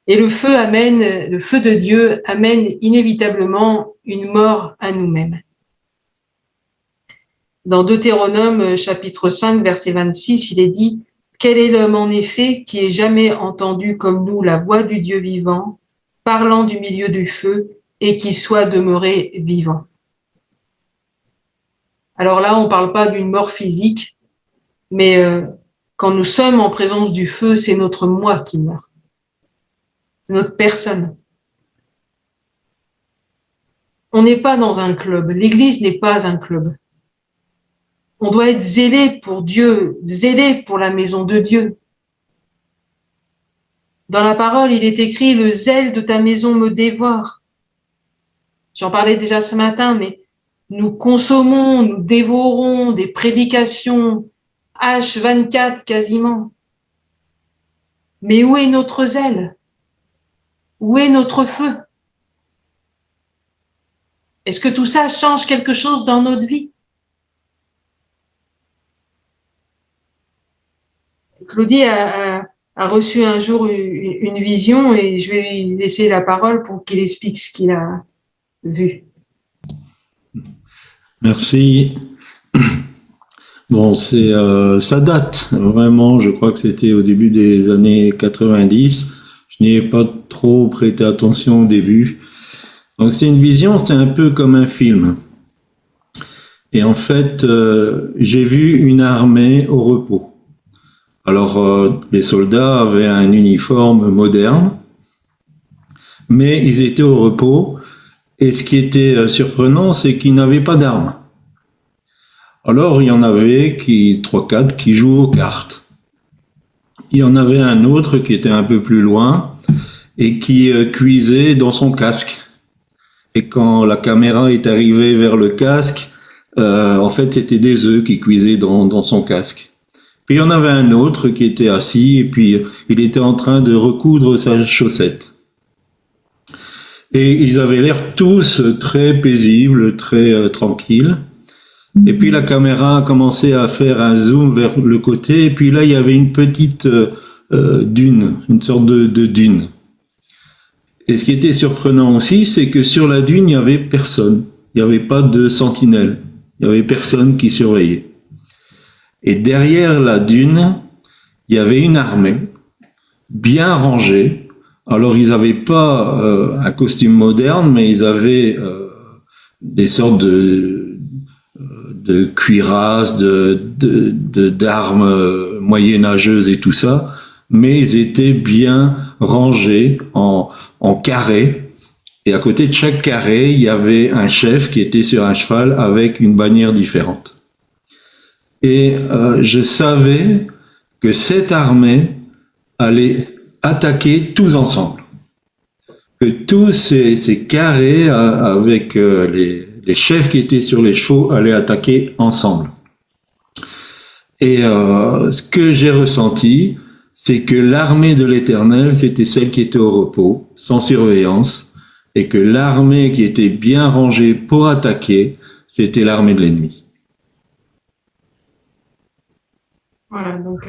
Et le feu de Dieu amène inévitablement une mort à nous-mêmes. Dans Deutéronome chapitre 5, verset 26, il est dit « Quel est l'homme en effet qui ait jamais entendu comme nous la voix du Dieu vivant, parlant du milieu du feu, et qui soit demeuré vivant ?» Alors là, on ne parle pas d'une mort physique, mais quand nous sommes en présence du feu, c'est notre moi qui meurt. C'est notre personne. On n'est pas dans un club. L'Église n'est pas un club. On doit être zélé pour Dieu, zélé pour la maison de Dieu. Dans la parole, il est écrit « Le zèle de ta maison me dévore ». J'en parlais déjà ce matin, mais nous consommons, nous dévorons des prédications H24 quasiment. Mais où est notre zèle? Où est notre feu? Est-ce que tout ça change quelque chose dans notre vie? Claudie a reçu un jour une vision et je vais lui laisser la parole pour qu'il explique ce qu'il a vu. Merci. Bon, ça date vraiment, je crois que c'était au début des années 90. Je n'y ai pas trop prêté attention au début. Donc c'est une vision, c'est un peu comme un film. Et en fait, j'ai vu une armée au repos. Alors, les soldats avaient un uniforme moderne, mais ils étaient au repos. Et ce qui était surprenant, c'est qu'ils n'avaient pas d'armes. Alors, il y en avait 3-4 qui jouent aux cartes. Il y en avait un autre qui était un peu plus loin et qui cuisait dans son casque. Et quand la caméra est arrivée vers le casque, en fait, c'était des œufs qui cuisaient dans son casque. Puis il y en avait un autre qui était assis et puis il était en train de recoudre sa chaussette. Et ils avaient l'air tous très paisibles, très tranquilles. Et puis la caméra a commencé à faire un zoom vers le côté et puis là il y avait une petite dune, une sorte de dune. Et ce qui était surprenant aussi, c'est que sur la dune, il n'y avait personne. Il n'y avait pas de sentinelle. Il n'y avait personne qui surveillait. Et derrière la dune, il y avait une armée, bien rangée. Alors, ils n'avaient pas un costume moderne, mais ils avaient des sortes de cuirasses, d'armes moyenâgeuses et tout ça. Mais ils étaient bien rangés en carré. Et à côté de chaque carré, il y avait un chef qui était sur un cheval avec une bannière différente. Et je savais que cette armée allait attaquer tous ensemble. Que tous ces carrés avec les chefs qui étaient sur les chevaux allaient attaquer ensemble. Et ce que j'ai ressenti, c'est que l'armée de l'Éternel, c'était celle qui était au repos, sans surveillance, et que l'armée qui était bien rangée pour attaquer, c'était l'armée de l'ennemi. Voilà, donc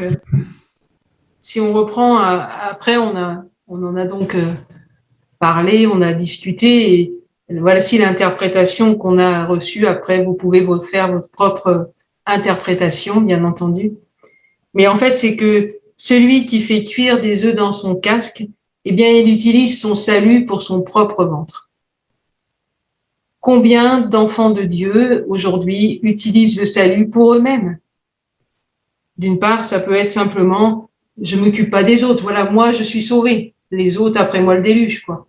si on reprend, après on en a donc parlé, on a discuté, et voici l'interprétation qu'on a reçue. Après, vous pouvez faire votre propre interprétation, bien entendu. Mais en fait, c'est que celui qui fait cuire des œufs dans son casque, eh bien, il utilise son salut pour son propre ventre. Combien d'enfants de Dieu, aujourd'hui, utilisent le salut pour eux-mêmes? D'une part, ça peut être simplement, je m'occupe pas des autres. Voilà, moi, je suis sauvé. Les autres, après moi, le déluge, quoi.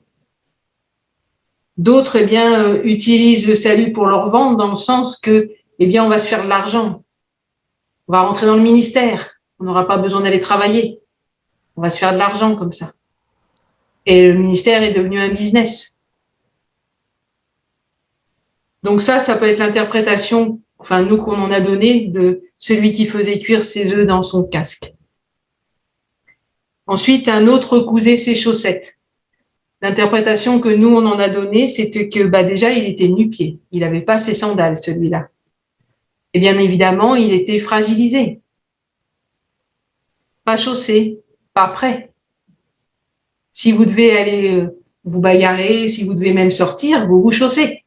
D'autres, eh bien, utilisent le salut pour leur ventre dans le sens que, eh bien, on va se faire de l'argent. On va rentrer dans le ministère. On n'aura pas besoin d'aller travailler. On va se faire de l'argent comme ça. Et le ministère est devenu un business. Donc ça peut être l'interprétation, enfin, nous, qu'on en a donné de celui qui faisait cuire ses œufs dans son casque. Ensuite, un autre cousait ses chaussettes. L'interprétation que nous, on en a donnée, c'était que, déjà, il était nu-pied. Il n'avait pas ses sandales, celui-là. Et bien évidemment, il était fragilisé. Pas chaussé, pas prêt. Si vous devez aller vous bagarrer, si vous devez même sortir, vous vous chaussez.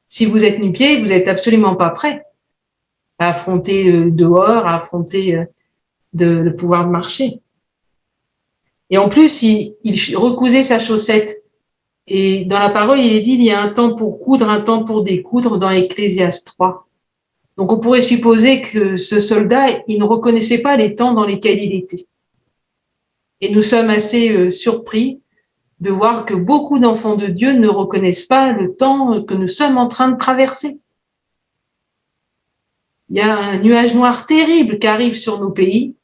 Si vous êtes nu-pieds, vous n'êtes absolument pas prêt à affronter dehors, à affronter le pouvoir de marcher. Et en plus, il recousait sa chaussette. Et dans la parole, il est dit, il y a un temps pour coudre, un temps pour découdre dans Ecclésiaste 3. Donc on pourrait supposer que ce soldat, il ne reconnaissait pas les temps dans lesquels il était. Et nous sommes assez surpris de voir que beaucoup d'enfants de Dieu ne reconnaissent pas le temps que nous sommes en train de traverser. Il y a un nuage noir terrible qui arrive sur nos pays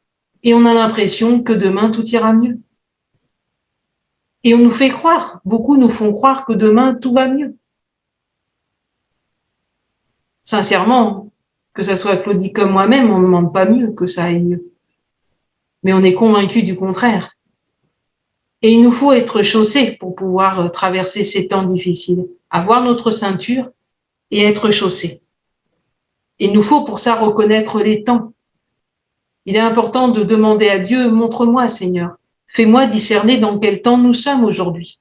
et on a l'impression que demain tout ira mieux. Et on nous fait croire, beaucoup nous font croire que demain tout va mieux. Sincèrement, que ça soit Claudie comme moi-même, on ne demande pas mieux que ça aille mieux. Mais on est convaincu du contraire. Et il nous faut être chaussés pour pouvoir traverser ces temps difficiles, avoir notre ceinture et être chaussés. Il nous faut pour ça reconnaître les temps. Il est important de demander à Dieu, montre-moi Seigneur, fais-moi discerner dans quel temps nous sommes aujourd'hui.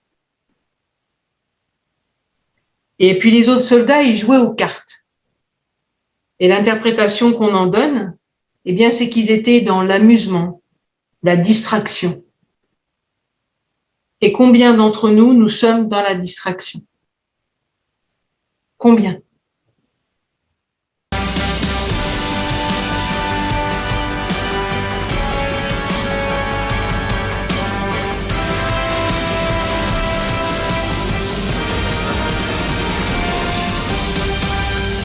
Et puis les autres soldats, ils jouaient aux cartes. Et l'interprétation qu'on en donne, eh bien, c'est qu'ils étaient dans l'amusement, la distraction. Et combien d'entre nous, nous sommes dans la distraction? Combien?